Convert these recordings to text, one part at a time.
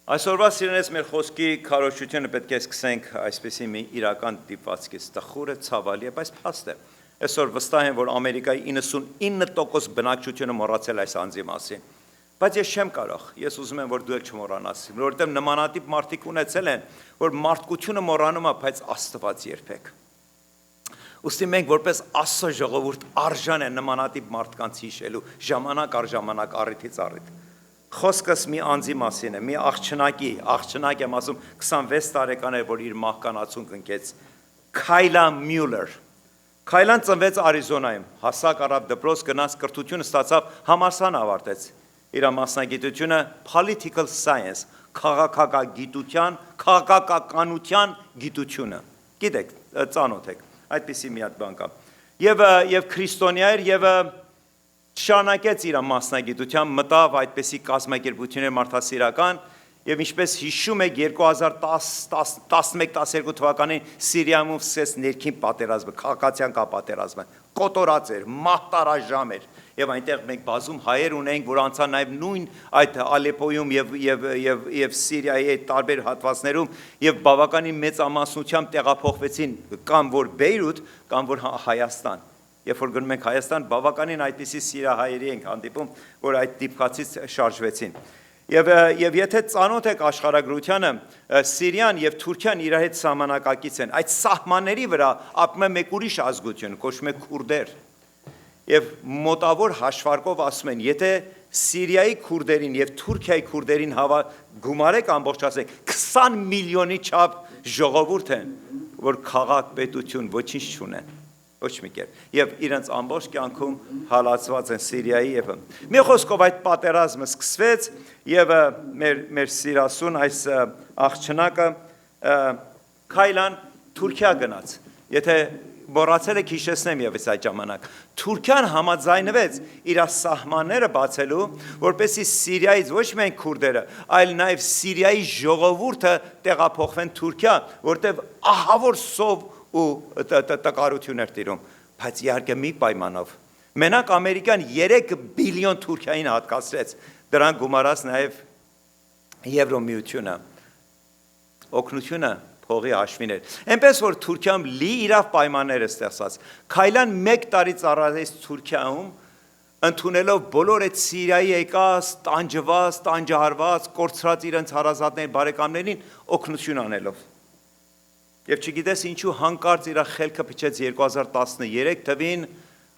Այսօրվա սիրելիներ, մեր խոսքի քարոզչությունը պետք է սկսենք այսպեսի մի իրական դիպվածքից, տխուրը, ցավալի է, բայց փաստ է։ Այսօր վստահ եմ, որ Ամերիկայի 99% բնակչությունը մոռացել այս անձի մասին։ Բայց ես չեմ կարող, ես ուզում եմ, որ դու էլ չմոռանաս, որովհետև նմանատիպ մարդիկ ունեցել են, որ մարդկությունը մոռանում է, բայց Աստված երբեք։ Ուստի մենք որպես Աստծո ժողովուրդ արժան են նմանատիպ մարդկանց հիշելու, ժամանակ առ ժամանակ, առիթից առիթ։ Խոսքս մի անձի մասին է, մի աղջնակ եմ ասում, 26 տարեկան էր, որ իր մահկանացուն կնքեց, Քայլա Մյուլլեր։ Քայլան ծնվեց Արիզոնայում, հասակ առավ դպրոց, գնաց կրթություն ստացավ, համալսարան ավարտեց։ Իր մասնագիտությունը Political Science, քաղաքականության գիտությունը։ Գիտեք, ծանոթ եք, այդպիսի մի հատ բան կա։ Եվ քրիստոնյա էր եւ շարունակեց իր մասնագիտությամբ, մտավ այդպիսի կազմակերպություններ մարդասիրական եւ ինչպես հիշում եք 2010-11-12 թվականին Սիրիայում սկսեց ներքին պատերազմը, քաղաքացիական պատերազմը, կոտորած էր, մահտարաժամ էր եւ այնտեղ մենք բազում հայեր ունենք, որ անցան նաեւ նույն այդ Ալեպոյում եւ Սիրիայի այդ տարբեր հատվածներում եւ բավականին մեծ ամասնությամբ տեղափոխվեցին կամ որ Բեյրութ, կամ որ Հայաստան։ Երբ որ գնում ենք Հայաստան, բավականին այդպիսի սիրահայերի ենք հանդիպում, որ այդ դիպկացից շարժվեցին։ Եվ եթե ծանոթ եք աշխարհագրությանը, Սիրիան եւ Թուրքիան իրար հետ սահմանակակից են։ Այդ սահմանների վրա ապրում է մեկ ուրիշ ազգություն, կոչվում է քուրդեր։ Եվ մոտավոր հաշվարկով ասում են, եթե Սիրիայի քուրդերին եւ Թուրքիայի քուրդերին գումարեք ամբողջ ասեք 20 միլիոնի չափ ժողովուրդ են, որ քաղաք պետություն ոչինչ չունեն։ Ոչ մի կերպ, եւ իրենց ամբողջ կյանքում հալածված են Սիրիայի եւ մի խոսքով այդ պատերազմը սկսվեց եւ մեր սիրասուն այս աղջնակը Քայլան Թուրքիա գնաց։ Եթե մոռացել եք հիշեցնեմ եւս այդ ժամանակ։ Թուրքիան համաձայնվեց իր սահմանները բացելու, որպեսզի Սիրիայից ոչ միայն քուրդերը, այլ նաեւ Սիրիայի ժողովուրդը տեղափոխվեն Թուրքիա, որտեղ ահավոր սով ու տկարություն էր տիրում, բայց իհարկե մի պայմանով։ Մենակ Ամերիկան 3 բիլիոն Թուրքիային հատկացրեց, դրան գումարած նաև Եվրոմիությունը, օգնությունը փողի հաշվին էր։ Այնպես որ Թուրքիայում լի իրավ պայմաններ ստեղծած։ Քայլան 1 տարի ծառայեց Թուրքիայում, ընդունելով բոլոր այդ Սիրիայի եկած, տանջված, տանջահարված, կորցրած իրենց հարազատներ, բարեկամներին օգնություն անելով։ Եվ չգիտես ինչու հանկարծ իր խելքը փչեց 2013 թվին,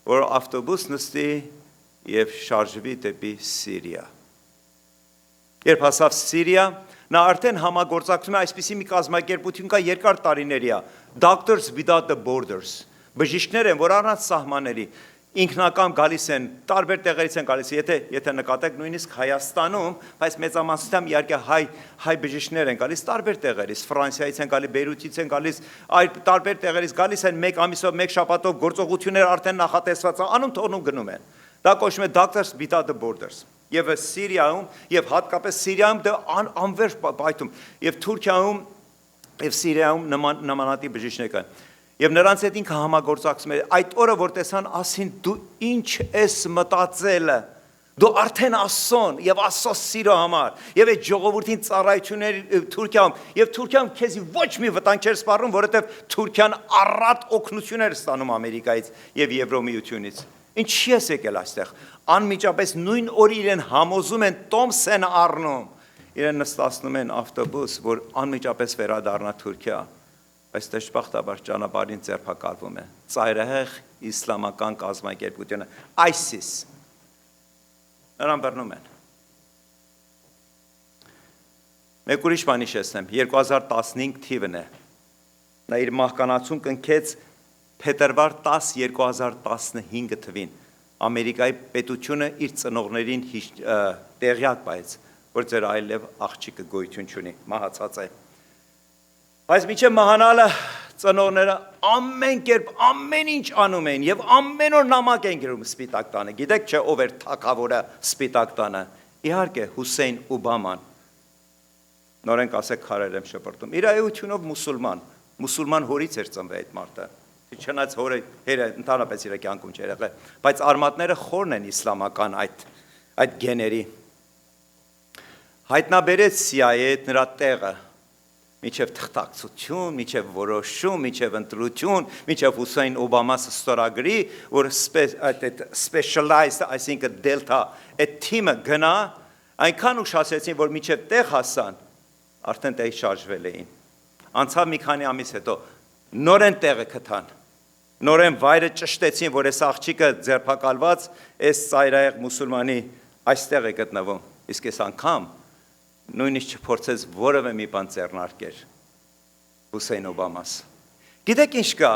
որ ավտոբուս նստի եւ շարժվի դեպի Սիրիա։ Երբ հասավ Սիրիա, նա արդեն համագործակցում է այսպիսի մի կազմակերպություն կա երկար տարիների է, Doctors Without Borders, բժիշկներ են, որ առանց սահմանների ինքնակամ գալիս են, տարբեր տեղերից են գալիս, եթե նկատեք նույնիսկ Հայաստանում, բայց մեծամասնությամբ իհարկե հայ բժիշկներ են գալիս տարբեր տեղերից, Ֆրանսիայից են գալիս, Բեյրութից են գալիս, այլ տարբեր տեղերից գալիս են մեկ ամիսով, մեկ շաբաթով գործողություններ արդեն նախատեսված են, անում թողնում գնում են։ Դա կոչվում է Doctors Without Borders։ Եվ Սիրիայում, եւ հատկապես Սիրիայում դա անվերջ պայթում, եւ Թուրքիայում եւ Սիրիայում նմանատիպ բժիշկներ կան։ Եվ նրանց հետ ինքը համագործակցում է, այդ օրը որ տեսան, ասին դու ինչ ես մտածելը, դու արդեն Աստծոն եւ Աստծո սիրո համար, եւ այդ ժողովրդին ծառայություններ Թուրքիայում, եւ Թուրքիայում քեզի ոչ մի վտանգ չէր սպառնում, որովհետեւ Թուրքիան առատ օգնություններ ստանում Ամերիկայից եւ Եվրոմիությունից։ Ինչի՞ ես եկել այստեղ։ Անմիջապես նույն օրը իրեն համոզում են Տոմս են առնում, իրեն նստացնում են ավտոբուս, որ անմիջապես վերադառնա Թուրքիա։ Այս դժբախտաբար ճանապարհին ձերբակալվում է ծայրահեղ իսլամական կազմակերպությունը ISIS նրան բռնում են։ Մեկ ուրիշ բան հիշեցնեմ 2015 թիվն է նա իր մահկանացուն կնքեց փետրվար 10 2015 թվին Ամերիկայի պետությունը իր ծնողներին տեղյակ բայց որ ձեր այլև աղջիկը գոյություն չունի մահացած է։ Բայց միջև մահանալը ծնողները ամեն կերպ ամեն ինչ անում են եւ ամեն օր նամակ են գրում Սպիտակ տանը։ Գիտեք չէ ով էր թագավորը Սպիտակ տանը։ Իհարկե Հուսեյն Օբաման։ Նորեն կասեք քարեր եմ շպրտում։ Իր էությունով մուսուլման հորից էր ծնվել այդ մարդը։ Չնայած հորը հերը ընդհանրապես իր կյանքում չէր եղել, բայց արմատները խորն են իսլամական այդ գեների։ հայտնաբերեց CIA նրա տեղը, միջև թղթակցություն, միջև որոշում, միջև ընտրություն, միջև Հուսեյն Օբամասը ստորագրի, որ specialized, այսինքն Delta, այդ թիմը գնա, այնքան ուշացրեցին, որ միջև տեղ հասան, արդեն տեղ շարժվել էին։ Անցավ մի քանի ամիս հետո, նորեն տեղը գտան, նորեն վայրը ճշտեցին, որ այս աղջիկը ձերբակալված, այս ծայրահեղ մուսուլմանի այստեղ է գտնվում, իսկ այս անգամ նույնիսկ չփորձեց որևէ մի բան ձեռնարկել Հուսեյն Օբամաս։ Գիտեք ինչ կա։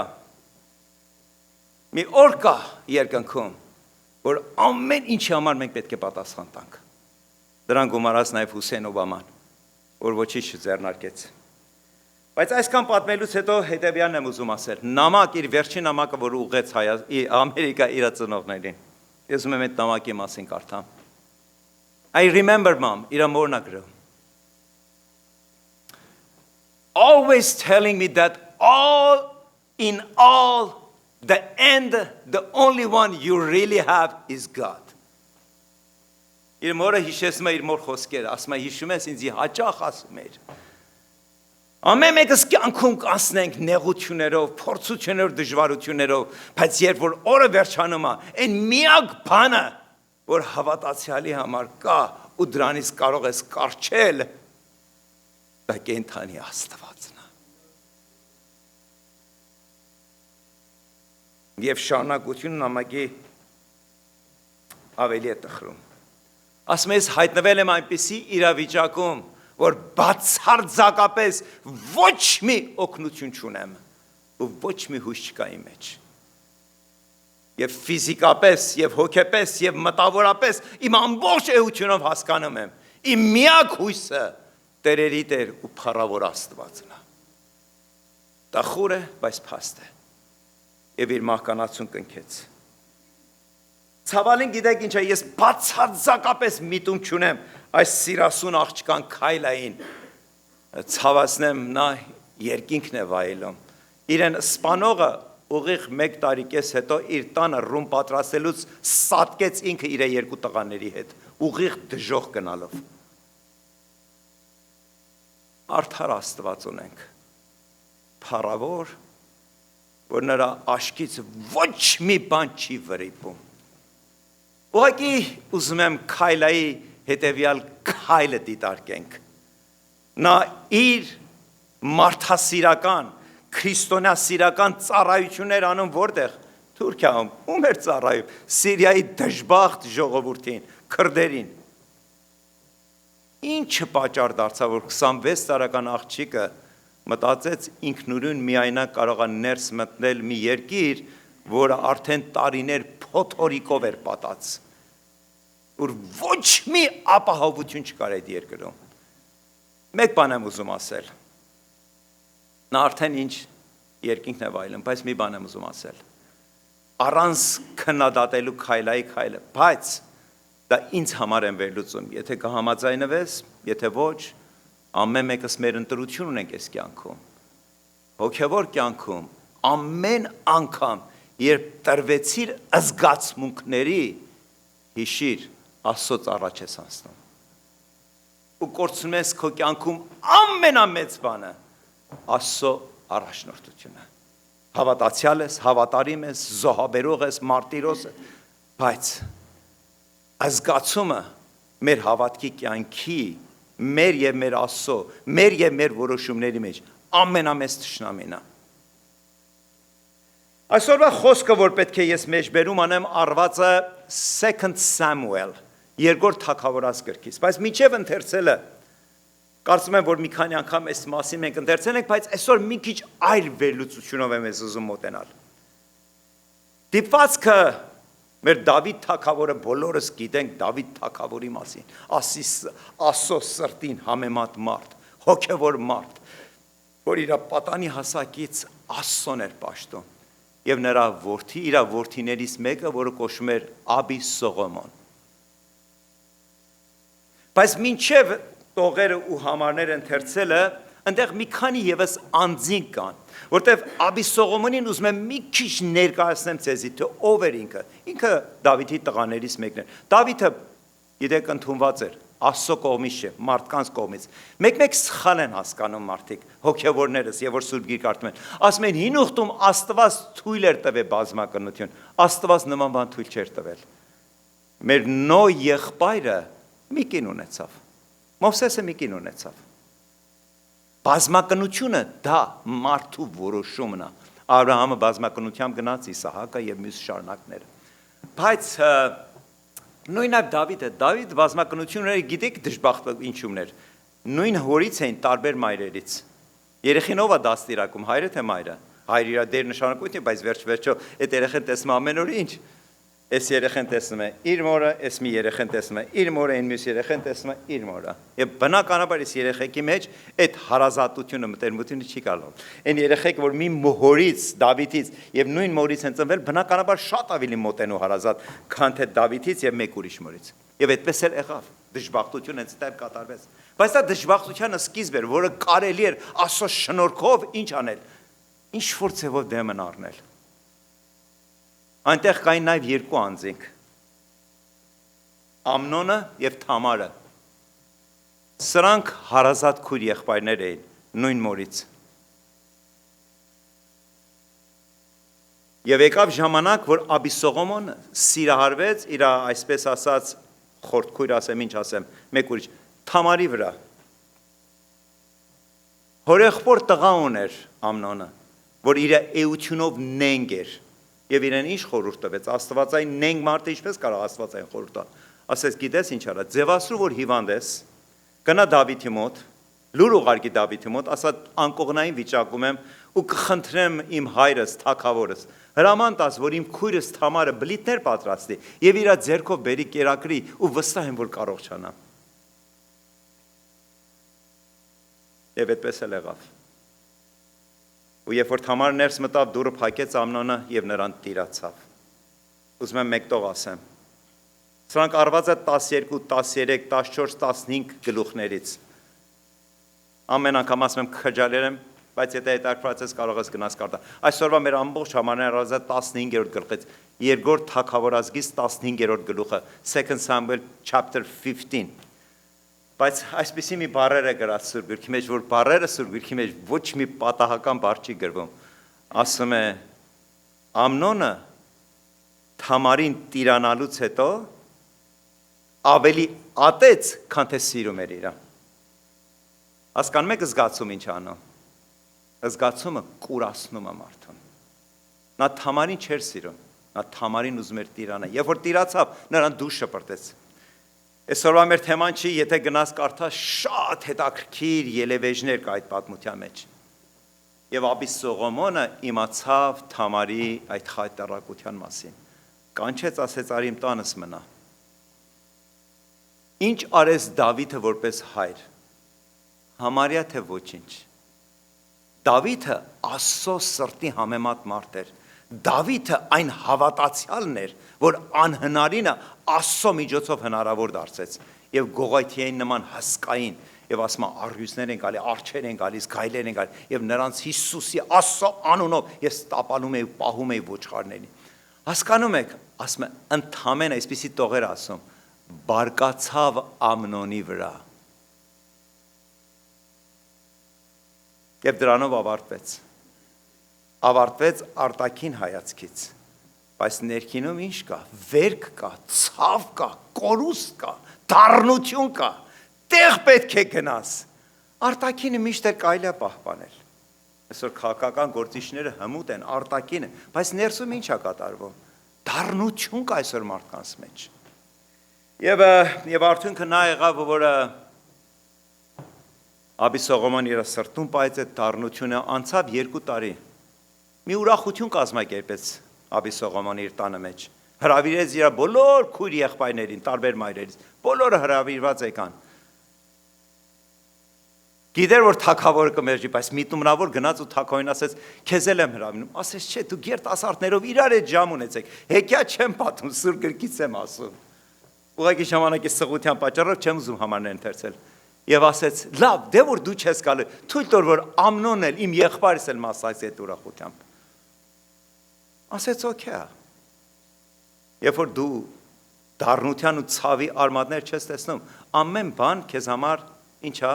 Մի օր կա երկնքում, որ ամեն ինչի համար մենք պետք է պատասխան տանք։ Դրան գումարած նաև Հուսեյն Օբաման, որ ոչինչ չձեռնարկեց։ Բայց այսքան պատմելուց հետո հետևյալն եմ ուզում ասել։ Նամակ, իր վերջին նամակը, որ ուղղեց Ամերիկա իր ծնողներին։ Ես ուզում եմ այդ նամակի մասին կարդամ։ I remember mom, իր մորն է գրում։ Always telling me that in all, the end, the only one you really have is God. Իր մորը հիշեցնում է իր մոր խոսքերը, ասում է հիշում ես ինձ հաճախ ասում էր։ Ամեն մեկս կյանքում կանցնենք նեղություններով, փորձություններով, դժվարություններով, բայց երբ որ օրը վերջանում է, այն միակ բանը, որ հավատացյալի համար կա ու դրանից կարող ես կառչել, դա կենթանի Աստվածն է։ Եվ շարունակությունը նամակի ավելի է տխրում։ Ասում ես հայտնվել եմ այնպիսի իրավիճակում, որ բացարձակապես ոչ մի օգնություն չունեմ ու ոչ մի հույս չկա իմ մեջ։ Եվ ֆիզիկապես, եւ հոգեպես, եւ մտավորապես իմ ամբողջ էությունով հասկանում եմ, իմ միակ հույսը Տերերի Տեր ու փառավոր Աստվածն է։ Տխուր է, բայց փաստ է։ Եվ իր մահկանացուն կնքեց։ Ցավալին գիտեք ինչ է, ես բացարձակապես միտում չունեմ այս սիրասուն աղջկան Քայլային, ցավացնեմ նա երկինքն է վայելում, իրեն սպանողը ուղիղ 1 տարի կես հետո իր տանը ռում պատրաստելուց սատկեց ինքը իր 2 տղաների հետ, ուղիղ դժոխք գնալով, արդար Աստված ունենք, փառավոր, որ նրա աշկից ոչ մի բան չի վրիպում, ուղղակի ուզում եմ Քայլայի հետևյալ քայլը դիտարկենք, նա իր մարդասիրական, քրիստոնյասիրական ծառայություններ անում որտեղ, Թուրքիայում, ում էր ծառայում, Սիրիայի դժբախտ ժողովրդին, քրդերին, ինչը պատճառ դարձավ, որ 26 տարեկան աղջիկը մտածեց ինքնուրույն միայնակ կարող է ներս մտնել մի երկիր, որը արդեն տարիներ փոթորիկով էր պատած, որ ոչ մի ապահովություն չկար այդ երկրում։ Մեկ բան եմ ուզում ասել, նա արդեն ինչ երկինքն է վայելում, բայց մի բան եմ ուզում ասել, առանց քննադատելու Քայլայի քայլը, բայց դա ինձ համար եմ վերլուծում, եթե կհամաձայնվես, եթե ոչ, ամեն մեկս մեր ընտրություն ունենք այս կյանքում, հոգևոր կյանքում, ամեն անգամ, երբ տրվեցիր զգացմունքների, հիշիր, Աստծոց առաջ ես անցնում, ու կորցնում ես քո կյանքում ամենամեծ բանը, Աստծո առաջնորդությունը, հավատացյալ ես, հավատարիմ ես, զոհաբերող ես, մարտիրոս ես, բայց զգացումը մեր հավատքի կյանքի, մեր եւ մեր Աստծո, մեր եւ մեր որոշումների մեջ ամենամեծ թշնամին է։ Այսօրվա խոսքը, որ պետք է ես մեջ բերում անեմ, արվածը 2 Samuel, երկրորդ թագավորաց գրքից, բայց մինչև ընթերցելը, կարծում եմ, որ մի քանի անգամ այս մասին մենք ընթերցել ենք, բայց այսօր մի քիչ այլ վերլուծությունով եմ ես ուզում մոտենալ։ Դիպվածքը մեր Դավիթ թագավորը բոլորս գիտենք Դավիթ թագավորի մասին, Աստծո սրտին համեմատ մարդ, հոգևոր մարդ, որ իր պատանի հասակից Աստծոն էր պաշտում, եւ նրա որդի, իր որդիներից մեկը, որը կոչվում էր Աբիսողոմոն։ Բայց մինչև տողերը ու համարները ընթերցելը, այնտեղ մի քանի եւս անձինք կան, որտեղ Աբիսողոմոնին ուզում եմ մի քիչ ներկայացնեմ ցեզի, թե ով էր ինքը։ Ինքը Դավիթի տղաներից մեկն էր։ Դավիթը, գիտեք, ընդունված էր Աստծո կողմից չէ, մարդկանց կողմից։ Մեկ-մեկ սխալ են հասկանում մարդիկ, հոգևորներս, եւ որ Սուրբ Գիրք կարդում են։ Ասում են հին ուխտում Աստված թույլ էր տվել բազմակնություն, Աստված նման բան թույլ չէր տվել։ Մեր Նո եղբայրը մի կին ունեցավ, Մովսեսը մի կին ունեցավ։ Բազմակնությունը դա մարդու որոշումն է։ Աբրահամը բազմակնությամբ գնաց, Իսահակը եւ մյուս շարնակները։ Բայց նույն այլ Դավիթ բազմակնությունները գիտեք դժբախտ ինչումներ։ Նույն հորից էին տարբեր մայրերից։ Երեխին ով է դաստիարակում, հայրը թե մայրը։ Հայրը իր դեր նշանակություն, բայց վերջ-վերջո այդ երեխեն տեսնում ամեն օր ինչ։ Այս երեխեն տեսնում է իր մորը, այս մի երեխեն տեսնում է իր մորը, այն մյուս երեխեն տեսնում է իր մորը։ Եվ բնականաբար այս երեխեքի մեջ այդ հարազատությունը, մտերմությունը չի կարող։ Այն երեխեք, որ մի հորից, Դավիթից եւ նույն մորից են ծնվել, բնականաբար շատ ավելի մոտ են ու հարազատ, քան թե Դավիթից եւ մեկ ուրիշ մորից։ Եվ այդպես էլ եղավ։ Դժբախտություն հենց այդտեղ կատարվեց։ Բայց դա դժբախտության սկիզբ էր, որը կարելի էր Աստծո շնորհքով ինչ անել։ Ինչ որ ձևով դեմն առնել։ Այնտեղ կային նաև երկու անձինք, Ամնոնը և Թամարը։ Սրանք հարազատ քույր եղբայրներ էին, նույն մորից։ Եվ եկավ ժամանակ, որ Աբիսողոմոն սիրահարվեց իր այսպես ասած խորթքույր ասեմ, ինչ ասեմ, մեկ ուրիշ, Թամարի վրա։ Հորեղբոր տղա ուներ Ամնոնը, որ իր էությունով նենգ էր։ Եվ իրեն ինչ խորհուրդ տվեց, աստվածային նենգ մարդը ինչպես կարող աստվածային խորհուրդ տալ։ Ասեց, գիտես ինչ արա, ձևասրու որ հիվանդ ես, գնա Դավիթի մոտ, լուր ուղարկի Դավիթի մոտ, ասա անկողնային վիճակում եմ ու կխնդրեմ իմ հայրս, թագավորս, հրաման տաս, որ իմ քույրս Թամարը բլիթներ պատրաստի եւ իր ձեռքով բերի կերակրի ու վստահ եմ որ կարողանա։ Եվ այդպես էլ եղավ։ Ու երբ որ Թամարը ներս մտավ, դուռը փակեց Ամնոնը եւ նրան տիրացավ։ Ուզում եմ մեկ տող ասեմ։ Սրանք արված է 12, 13, 14, 15 գլուխներից։ Ամեն անգամ ասում եմ քաջալեր եմ, բայց եթե հետաքրքրած ես կարող ես գնաս կարդալ։ Այսօրվա մեր ամբողջ համարն արված է 15-րդ գլխից, երկրորդ թագավորազգից 15-րդ գլուխը, 2 Samuel chapter 15։ Բայց այսպիսի մի բառեր է գրած Սուրբ Գրքի մեջ, որ բառերը Սուրբ Գրքի մեջ ոչ մի պատահական բառ չի գրվում։ Ասում է Ամնոնը Թամարին տիրանալուց հետո ավելի ատեց, քան թե սիրում էր իրան։ Հասկանում եք զգացում ինչ անում։ Զգացումը կուրացնում է մարդուն։ Նա Թամարին չէր սիրում, նա Թամարին ուզում էր տիրանալ։ Երբ որ տիրացավ, նրան դուշ շպրտեց։ Այսօրվա մեր թեման չի, եթե գնաս կարդաս շատ հետաքրքիր ելևեժներ կա այդ պատմության մեջ։ Եվ Աբիսողոմոնը իմացավ Թամարի այդ խայտառակության մասին։ Կանչեց, ասեց արի իմ տանս մնա։ Ինչ արեց Դավիթը որպես հայր։ Համարյա թե ոչինչ։ Դավիթը Աստծո սրտի համեմատ մարդ էր։ Դավիթը այն հավատացյալն էր, որ անհնարինը Աստծո միջոցով հնարավոր դարձեց եւ Գողայթիային նման հսկային եւ ասում է առյուծներ են գալի, արջեր են գալիս, գայլեր են գալի եւ նրանց Հիսուսի Աստծո անունով ես տապալում եի, պահում եի ոչխարներին։ Հասկանում եք, ասում է ընդհանրեն այսպիսի տողեր ասում, բարկացավ Ամնոնի վրա։ Եվ դրանով ավարտվեց արտաքին հայացքից, բայց ներքինում ինչ կա, վերք կա, ցավ կա, կորուստ կա, դառնություն կա, տեղ պետք է գնաս, արտաքինը միշտ էլ կարելի է պահպանել, այսօր քաղաքական գործիչները հմուտ են, արտաքինը, բայց ներսում ինչ է կատարվում, դառնություն կա այսօր մարդկանց մեջ, և արդյունքը նա եղավ, որը Աբիսողոմոն իր սրտում պայեց այդ դառնությունը, անցավ 2 տարի, մի ուրախություն կազմակերպեց Աբիսողոմոնը իր տանը մեջ, հրավիրեց իր բոլոր քույր եղբայրներին, տարբեր մայրերից, բոլորը հրավիրված եկան։ Գիտեր, որ թագավորը կմերժի, բայց միտումնավոր գնաց ու թագավորին ասեց, քեզ էլ եմ հրավիրում, ասեց, չէ, դու գերտասարդներով իրար այդ ժամ ունեցեք, հեքիա չեմ պատում, Սուրբ Գրքից եմ ասում։ Ուղղակի ժամանակի սղության պատճառով չեմ ուզում համարներ ընթերցել։ Եվ ասեց, լավ, դե որ դու չես գալու, թույլ տուր, որ Ամնոնն էլ իմ եղբայրս էլ մասնակցի այդ ուրախությամբ։ Ասեց, օքեյ։ Երբ որ դու դառնության ու ցավի արմատներ չես տեսնում։ Ամեն բան քեզ համար ինչ է,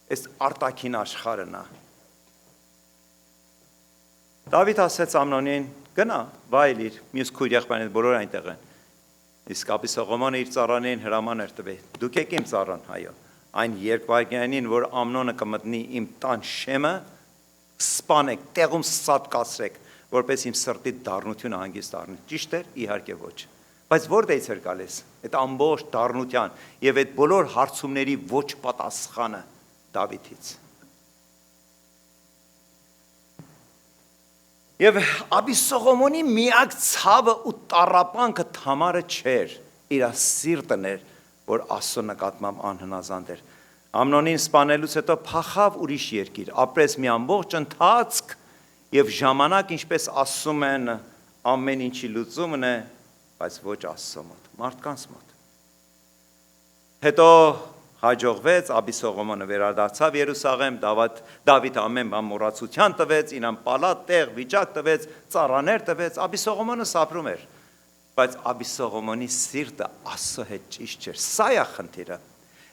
այս արտաքին աշխարհն է։ Դավիթ ասեց Ամնոնին, գնա, վայելիր, մյուս քույր եղբայրները բոլորը այնտեղ են։ Իսկ Աբիսողոմոնը իր ծառաներին հրաման էր տվել. դուք եք իմ ծառան, այո։ Այն երկվայրկյանին, որ Ամնոնը կմտնի իմ տան շեմը, սպանեք, տեղում սատկացրեք, որպես իմ սրտի դառնությունը հանգիստ առնի։ Ճիշտ էր, իհարկե ոչ։ Բայց որտեղից էր գալիս այդ ամբողջ դառնության եւ այդ բոլոր հարցումների ոչ պատասխանը Դավիթից։ Եվ Աբիսողոմոնի միակ ցավը ու տառապանքը Թամարը չէր, իր սիրտն էր, որ Աստծո նկատմամբ անհնազանդ էր։ Ամնոնին սպանելուց հետո փախավ ուրիշ երկիր, ապրեց մի ամբողջ ընթացք եւ ժամանակ, ինչպես ասում են, ամեն ինչի լուծումն է, բայց ոչ Աստծո մոտ, մարդկանց մոտ։ Հետո հաջողվեց, Աբիսողոմոնը վերադարձավ Երուսաղեմ, Դավիթ ամեն բան մոռացության տվեց, իրան պալատ տեղ, վիճակ տվեց, ծառաներ տվեց, Աբիսողոմոնը սափրում էր, բայց Աբիսողոմոնի սիրտը Աստծո հետ ճիշտ չէր, սա է խնդիրը։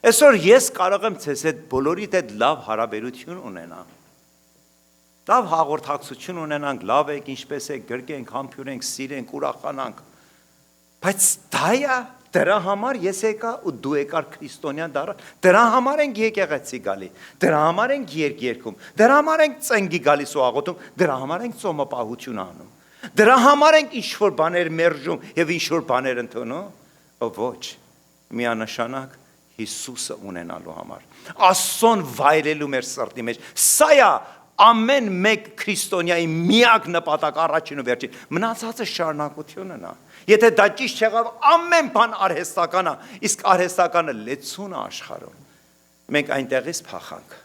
Այսօր ես կարող եմ ձեզ հետ բոլորիդ հետ լավ հարաբերություն ունենամ, լավ հաղորդակցություն ունենանք, լավ եք, ինչպես եք, գրկենք, համբուրենք, սիրենք, ուրախանանք, բայց դա է։ Դրա համար ես եկա ու դու եկար քրիստոնյա դառը, դրա համար ենք եկեղեցի գալի, դրա համար ենք երգում, դրա համար ենք ծնգի գալիս ու աղոթում, դրա համար ենք ծոմապահություն անում, դրա համար ենք ինչ-որ բաներ մերժում եւ ինչ-որ բաներ ընդունում, ոչ, միանշանակ Հիսուսը ունենալու համար, Աստծուն վայելելու մեր սրտի մեջ, սա է ամեն մեկ քրիստոնյայի միակ նպատակ առաջին ու վերջին, մնացածը շարունակությունն է։ Եթե դա ճիշտ չեղավ, ամեն բան արհեստական է, իսկ արհեստականը լեցուն է աշխարհում։ Մենք այնտեղից փախանք։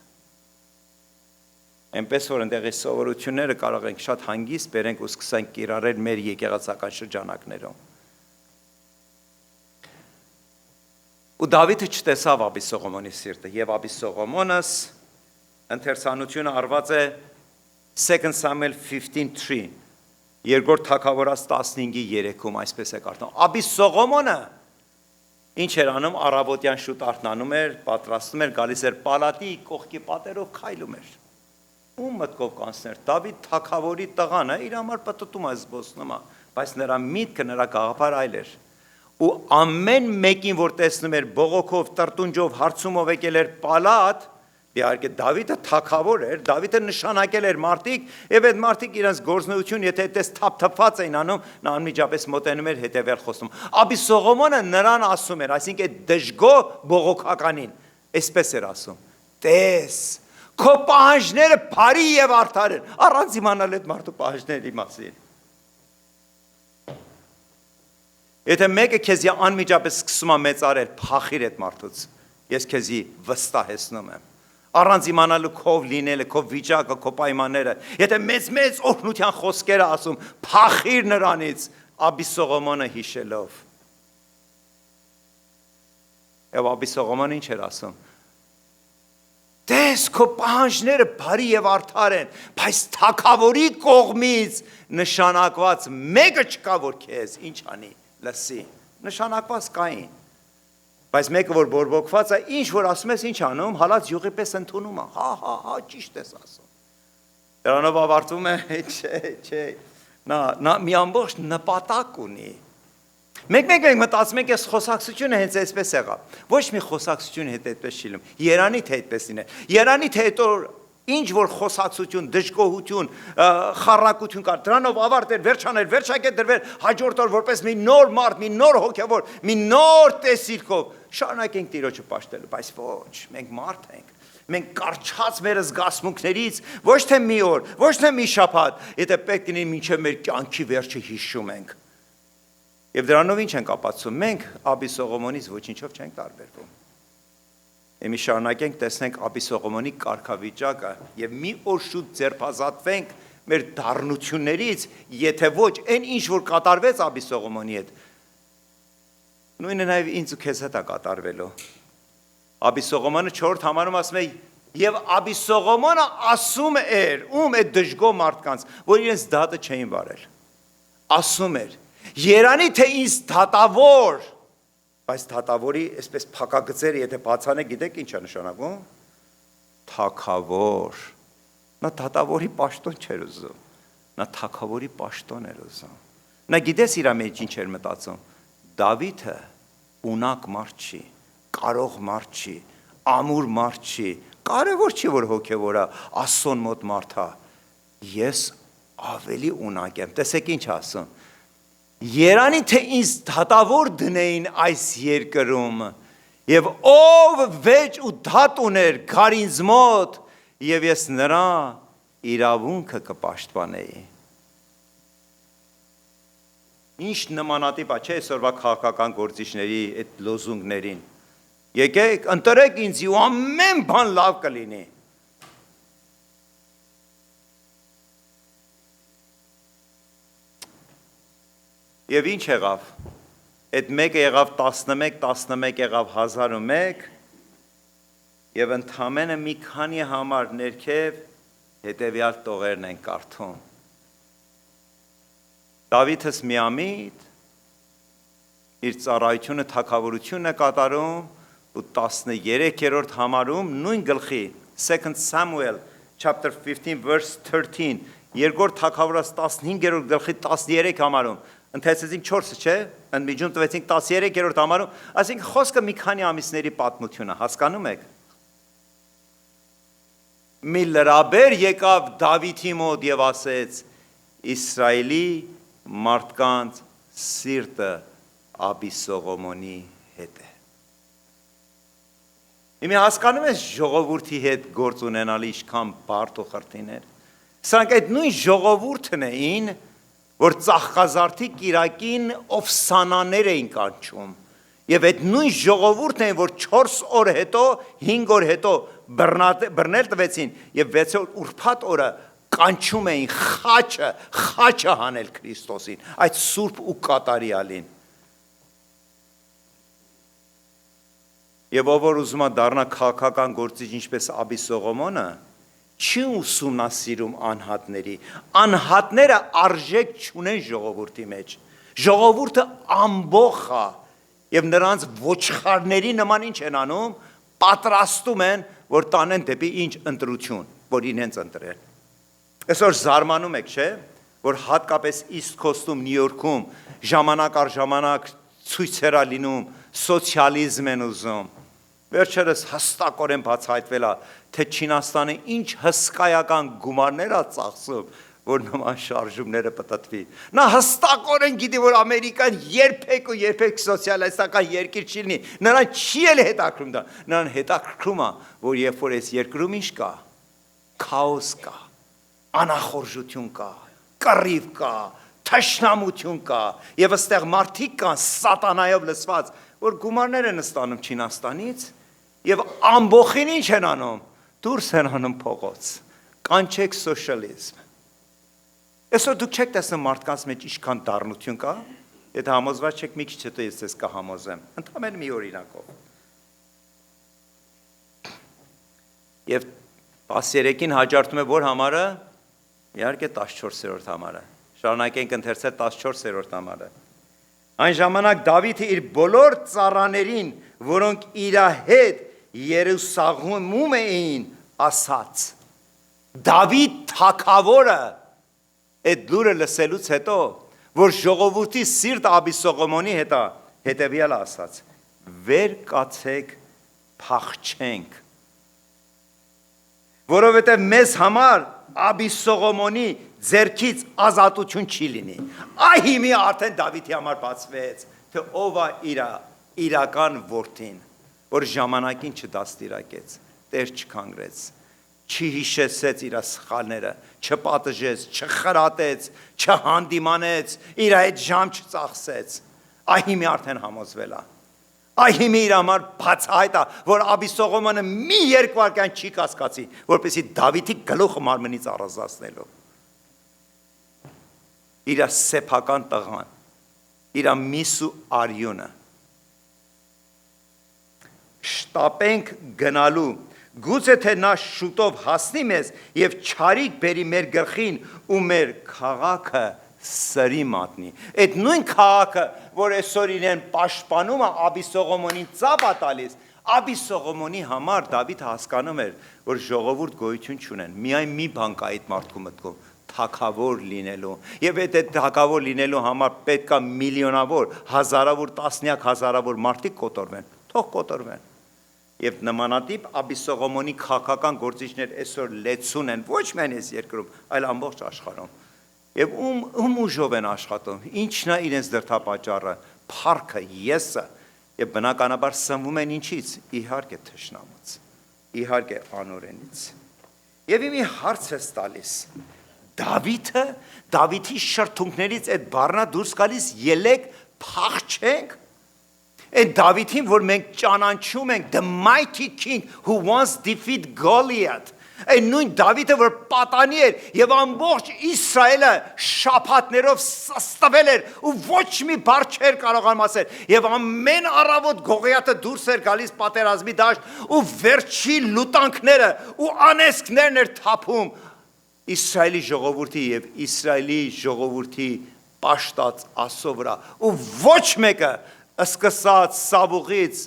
Այնպես որ այնտեղի սովորությունները կարող ենք շատ հանգիստ բերենք ու սկսենք կիրառել մեր եկեղեցական շրջանակներում։ Ու Դավիթը չտեսավ Աբիսողոմոնի սիրտը, եւ Աբիսողոմոնս ընթերցանությունը արված է 2 Samuel 15:3 Երկրորդ Թագավորաց 15:3-ում այսպես է կարդում։ Աբիսողոմոնը ինչ էր անում, առավոտյան շուտ արթնանում էր, պատրաստում էր, գալիս էր պալատի կողքի պատերով քայլում էր։ Ում մտքով կանցներ, Դավիթ թագավորի տղան է, իր համար պտտում է, զբոսնում է, բայց նրա միտքը, նրա գաղափարը այլ էր։ Ու ամեն մեկին, որ տեսնում էր բողոքով, տրտունջով, հարցումով եկել էր պալատ, իհարկե Դավիթը թագավոր էր, Դավիթը նշանակել էր մարդիկ, եւ այդ մարդիկ իրենց գործնություն, եթե այդպես թափթփված էին անում, նա անմիջապես մոտենում էր հետևել խոսում։ Աբիսողոմոնը նրան ասում էր, այսինքն այդ դժգո բողոքականին, այսպես էր ասում. «Տես, քո պահանջները բարի եւ արդար են», առանց իմանալ այդ մարդու պահանջների մասին։ Եթե մեկը քեզի անմիջապես սկսում է մեծարել, փախիր այդ մարդուց։ Ես քեզի վստահեցնում եմ։ Առանց իմանալու քով լինելը, քո վիճակը, քո պայմանները, եթե մեծ օրհնության խոսքերը ասում, փախիր նրանից, Աբիսողոմոնը հիշելով։ Եվ Աբիսողոմոնը ինչ էր ասում. Տես, քո պահանջները բարի եւ արդար են, բայց թագավորի կողմից նշանակված մեկը չկա, որ քեզ ինչ անի, լսի, նշանակված կային։ Բայց մեկը որ բորբոքված է, ինչ որ ասում ես, ինչ անում, հալած յուղի պես ընդունում է, հա, ճիշտ ես ասում։ Դրանով ավարտվում է, չէ, նա մի ամբողջ նպատակ ունի։ Մեկ մտածում ենք, այս խոսակցությունը հենց այսպես եղավ։ Ոչ մի խոսակցություն հետ այդպես չի լինում։ Երանի թե այդպես լինի։ Երանի թե հետո ինչ որ խոսակցություն, դժգոհություն, խառնակություն կար, դրանով ավարտեր, վերջաներ, վերջակետ դրվեր, հաջորդ օր որպես մի նոր մարդ, մի նոր հոգևոր, մի նոր տեսիլքով շարունակենք Տիրոջը պաշտելու, բայց ոչ, մենք մարդ ենք։ Մենք կարճած մեր զգացմունքներից ոչ թե մի օր, ոչ թե մի շաբաթ, եթե պետք լինի մինչև մեր կյանքի վերջը հիշում ենք։ Եվ դրանով ինչ ենք ապացուցում, մենք Աբիսողոմոնից ոչինչով չենք տարբերվում։ Մի շարունակենք, տեսնենք Աբիսողոմոնի կարգավիճակը եւ մի օր շուտ ձերբազատվենք մեր դառնություններից, եթե ոչ, այն ինչ որ կատարվեց Աբիսողոմոնի հետ, նույնը նաեւ ինձ ու քեզ հետ է կատարվելու։ Աբիսողոմոնը 4 համարում ասում է, եւ Աբիսողոմոնը ասում էր, ում այդ դժգոհ մարդկանց, որ իրենց դատը չէին վարել, ասում էր. Երանի թե ինձ դատավոր, բայց դատավորի այսպես փակագծերը եթե բացանե գիտեք ինչ է նշանակում։ Թագավոր։ Նա դատավորի պաշտոն չէր ուզում։ Նա թագավորի պաշտոն էր ուզում։ Նա գիտես իր մեջ ինչ էր մտածում։ Դավիթը ունակ մարդ չի, կարող մարդ չի, ամուր մարդ չի, կարևոր չի որ հոգևոր է, Աստծուն մոտ մարդ է։ Ես ավելի ունակ եմ։ Տեսեք ինչ ասում։ Երանի թե ինձ դատավոր դնեին այս երկրում, եւ ով վեճ ու դատ ուներ գար ինձ մոտ, եւ ես նրա իրավունքը կպաշտպանեի։ Ինչ նմանատիպ է, չէ՞ այսօրվա քաղաքական գործիչների այդ լոզունգներին։ Եկեք, ընտրեք ինձ ու ամեն բան լավ կլինի։ Եվ ինչ եղավ։ Այդ մեկը եղավ 11, 11 եղավ 1001 եւ ընդամենը մի քանի համար ներքև հետեւյալ տողերն են կարդում։ Դավիթս միամիտ իր ծառայությունը թագավորությունն է կատարում ու 13-րդ համարում նույն գլխի 2 Samuel chapter 15 verse 13 երկրորդ թագավորաց 15-րդ գլխի 13 համարում ընթերցեցինք 4-ը, չէ՞, ընդմիջում տվեցինք 13-րդ համարում, այսինքն խոսքը մի քանի ամիսների պատմություն է, հասկանում եք։ Մի լրաբեր եկավ Դավիթի մոտ եւ ասեց. Իսրայելի մարդկանց սիրտը Աբիսողոմոնի հետ է։ Իմի հասկանում ես ժողովրդի հետ գործ ունենալի ինչքան բարդ ու խրթին էր։ Սրանք այդ նույն ժողովուրդն էին, որ ծաղկազարդի կիրակին ովսանաներ էին կանչում եւ այդ նույն ժողովուրդն էին, որ 4 օր հետո, 5 օր հետո բռնել տվեցին եւ 6-րդ ուրբաթ օրը կանչում էին խաչը հանել Քրիստոսին, այդ սուրբ ու կատարյալին։ Եվ ով որ ուզում է դառնա քաղաքական գործիչ ինչպես Աբիսողոմոնը, չի ուսումնասիրում անհատների, անհատները արժեք չունեն ժողովրդի մեջ, ժողովուրդը ամբողջ է եւ նրանց ոչխարների նման ինչ են անում, պատրաստում են, որ տանեն դեպի ինչ ընտրություն, որ իրենց ընտրեն։ Այսօր զարմանում եք, չէ՞, որ հատկապես East Coast-ում, Նյու Յորքում ժամանակ առ ժամանակ ցույցեր է լինում, սոցիալիզմ են ուզում։ Վերջերս հստակորեն բացահայտվել է, թե Չինաստանը ինչ հսկայական գումարներ է ծախսում, որ նման շարժումները պտտվի։ Նա հստակորեն գիտի, որ Ամերիկան երբեք ու երբեք սոցիալիստական երկիր չի լինի, նրան չի էլ հետաքրում դա, նրան հետաքրում է, որ երբ որ այս երկրում ինչ կա, քաոս կա, անախորժություն կա, կռիվ կա, թշնամություն կա, եւ այստեղ մարդիկ կան սատանայով լսված, որ գումարներ են ստանում Չինաստանից եւ ամբողջին ինչ են անում, դուրս են անում փողոց, կանչեք սոցիալիզմ։ Այսօր դուք չեք տեսնում մարդկանց մեջ ինչքան դառնություն կա, եթե համոզված չեք մի քիչ հետո ես ձեզ կհամոզեմ, ընդհանրապես մի օրինակով։ Եվ 13-ին հաջորդում է որ համարը, իհարկե 14-րդ համարը։ Շարունակենք ընթերցել 14-րդ համարը։ Այն ժամանակ Դավիթը իր բոլոր ծառաներին, որոնք իր հետ Երուսաղեմում էին, ասաց. Դավիթ թագավորը այդ լուրը լսելուց հետո, որ ժողովրդի սիրտը Աբիսողոմոնի հետ է, հետևյալը ասաց. վեր կացեք փախչենք, որովհետև մեզ համար Աբիսողոմոնի ձերքից ազատություն չի լինի։ Այ հիմի արդեն Դավիթի համար բացվեց, թե ով է իրական որդին, որ ժամանակին չդաստիարակեց, Տեր չքանգրեց, չհիշեցեց իր սխալները, չպատժեց, չխրատեց, չհանդիմանեց, իր այդ ժամ չծախսեց։ Այ հիմի արդեն համոզվել է։ Այ հիմի իր համար բացահայտ է, որ Աբիսողոմոնը մի երկվայրկյան չի կասկածի, որպեսզի Դավիթի գլուխը մարմնից առանձնացնելու։ Իր սեփական տղան, իր միսու արյունը։ Շտապենք գնալու, գուցե թե նա շուտով հասնի մեզ եւ չարիք բերի մեր գլխին ու մեր քաղաքը սրի մատնի։ Այդ նույն քաղաքը, որ այսօր իրեն պաշտպանում է, Աբիսողոմոնին ծապ է տալիս, Աբիսողոմոնի համար Դավիթը հասկանում էր, որ ժողովուրդ գոյություն չունեն։ Միայն մի բան կա այդ մարդու մտքում՝ թագավոր լինելու։ Եվ այդ թագավոր լինելու համար պետք է միլիոնավոր, հազարավոր, տասնյակ հազարավոր մարդիկ կոտորվեն, թող կոտորվեն։ Եվ նմանատիպ Աբիսողոմոնի քաղաքական գործիչներ այսօր լեցուն են ոչ միայն այս երկրում, այլ ամբողջ աշխարհում։ Եվ ում ուժով են աշխատում, ինչն է իրենց դրդապատճառը, փառքը, եսը, եւ բնականաբար սնվում են ինչից, իհարկե թշնամուց, իհարկե անօրենից։ Եվ մի հարց է տալիս, Դավիթի շրթունքներից այդ բառնա դուրս գալիս ելեք փախչենք, այդ Դավիթին, որ մենք ճանաչում ենք, the mighty king who once defeated Goliath, այն նույն Դավիթը, որ պատանի էր եւ ամբողջ Իսրայելը շաբաթներով սստվել էր ու ոչ մի բառ չէր կարողանում ասել եւ ամեն առավոտ Գողիաթը դուրս էր գալիս պատերազմի դաշտ ու վերջի լուտանքները ու անեսքներն էր թափում Իսրայելի ժողովրդի եւ Իսրայելի ժողովրդի պաշտած Աստծո վրա ու ոչ մեկը սկսած Սավուղից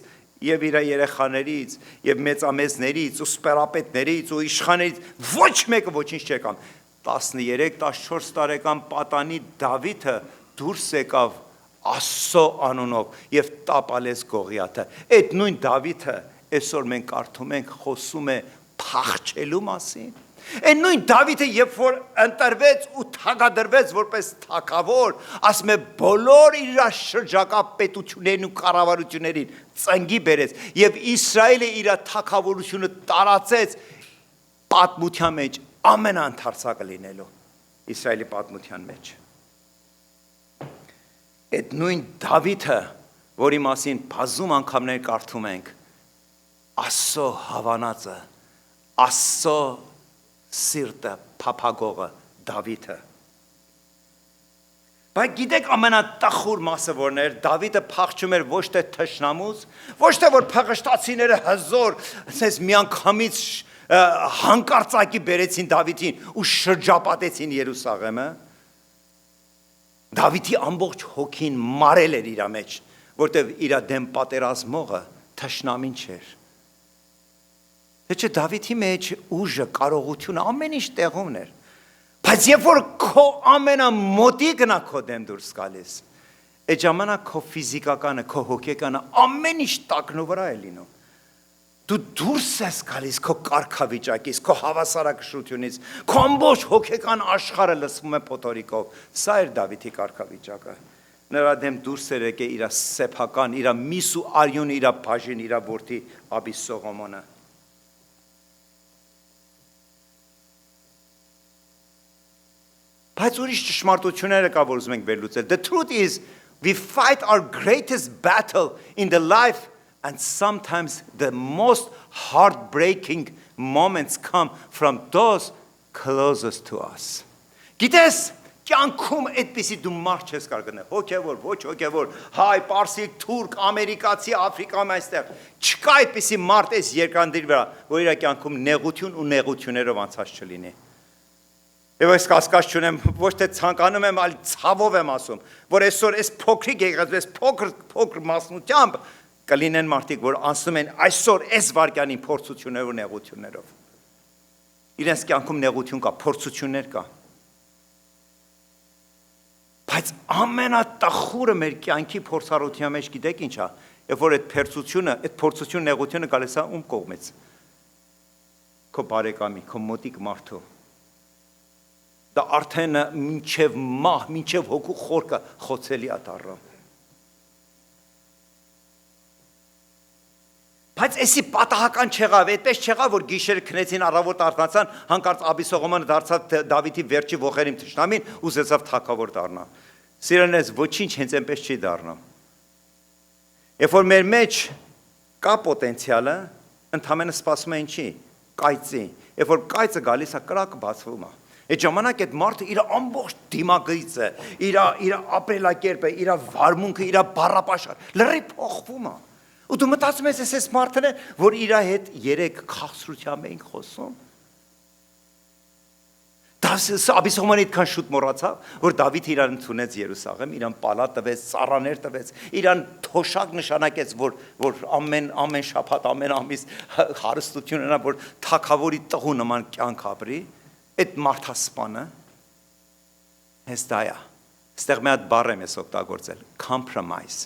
եւ իր երեխաներից եւ մեծամեծներից ու սպերապետներից ու իշխաններից ոչ մեկը ոչինչ չեկան 13-14 տարեկան պատանի Դավիթը դուրս եկավ Աստծո անունով եւ տապալեց Գողիաթը այդ նույն Դավիթը այսօր մենք կարդում ենք խոսում է փախչելու մասին Այն նույն Դավիթը երբ որ ընտրվեց ու թագադրվեց որպես թագավոր, ասում է բոլոր իր շրջակա պետություններին ու կառավարություններին ծնգի բերեց եւ Իսրայելը իր թագավորությունը տարածեց պատմության մեջ ամենաընթարցակը լինելու Իսրայելի պատմության մեջ։ Այդ նույն Դավիթը, որի մասին բազում անգամներ կարդում ենք, Աստծո հավանածը, Աստծո սիրտը փափագողը Դավիթը Բայց գիտեք ամենատխուր մասը որն էր Դավիթը փախչում էր ոչ թե թշնամուց ոչ թե որ փղշտացիները հզոր ասես միանգամից հանկարծակի բերեցին Դավիթին ու շրջապատեցին Երուսաղեմը Դավիթի ամբողջ հոգին մարել էր իր մեջ որտեղ իր դեմ պատերազմողը թշնամին չէր Թե Դավիթի մեջ ուժը, կարողությունը ամեն ինչ տեղումն էր։ Բայց երբ որ քո ամենամոտիկն է քո դեմ դուրս գալիս, այդ ժամանակ քո ֆիզիկականը, քո հոգեկանը ամեն ինչ տակնու վրա է լինում։ Դու դուրս ես գալիս քո կարգավիճակից, քո հավասարակշռությունից, քո ամբողջ հոգեկան աշխարհը լսվում է փոթորիկով։ Սա էր Դավիթի կարգավիճակը։ Նրա դեմ դուրս էր եկել իր սեփական, իր միս ու արյուն, իր բաժին, իր որդի Աբիսողոմոնը։ Բայց ուրիշ ճշմարտությունները կա, որ ուզում ենք վերլուծել։ The truth is, we fight our greatest battle in the life and sometimes the most heartbreaking moments come from those closest to us. Գիտես, կյանքում այդպիսի դու մարդ չես կարող գնել, հոգևոր, ոչ հոգևոր, հայ, պարսիկ, թուրք, ամերիկացի, աֆրիկայում այստեղ, չկա այդպիսի մարդ այս երկրանդիր վրա, որ իր կյանքում նեղություն ու նեղություններով անցած չլինի։ Եվ այս կասկած չունեմ, ոչ թե ցանկանում եմ, այլ ցավով եմ ասում, որ այսօր այս փոքրիկ եկած, այս փոքր մասնությամբ կլինեն մարդիկ, որ անցնում են այսօր այս վարքյանին փորձություններով ու նեղություններով։ Իրենց կյանքում նեղություն կա, փորձություններ կա։ Բայց ամենատխուրը մեր կյանքի փորձառության մեջ գիտեք ինչ է, երբ որ այդ փորձություն նեղությունը գալիս է ում կողմից։ Քո բարեկամի, քո մոտիկ մարդու դա արդեն մինչև մահ, մինչև հոգու խորքը խոցելի է դառնում։ Բայց էսի պատահական չեղավ, այդպես չեղավ, որ գիշերը քնեցին առավոտ արթնացան, հանկարծ Աբիսողոմոնը դարձավ Դավիթի վերջի ոխերին թշնամին, ուզեցավ թագավոր դառնալ։ Սիրելիներս, ոչինչ հենց այնպես չի դառնում։ Երբ որ մեր մեջ կա պոտենցիալը, ընդհանրապես սպասում է ինչի, կայծի։ Երբ որ կայծը գալիս է, կրակը բացվում է։ Այդ ժամանակ այդ մարդը իր ամբողջ դիմագիծը, իր ապրելակերպը, իր վարմունքը, իր բառապաշար լրի փոխվում է։ Ու դու մտածում ես այս մարդն է, որ իր հետ երեք քաղցրությամբ էինք խոսում։ Դա Աբիսոմանը այդքան շուտ մոռացավ, որ Դավիթ իրան ընդունեց Երուսաղեմ, իրան պալատ տվեց, ծառաներ տվեց, իրան թոշակ նշանակեց, որ ամեն շաբաթ, ամեն ամիս հարստություն ունենա, որ թագավորի տղու նման կյանք ապրի, այդ մարդասպանը հենց դա է։ Ստեղ մի հատ բառ եմ ես օգտագործել, compromise,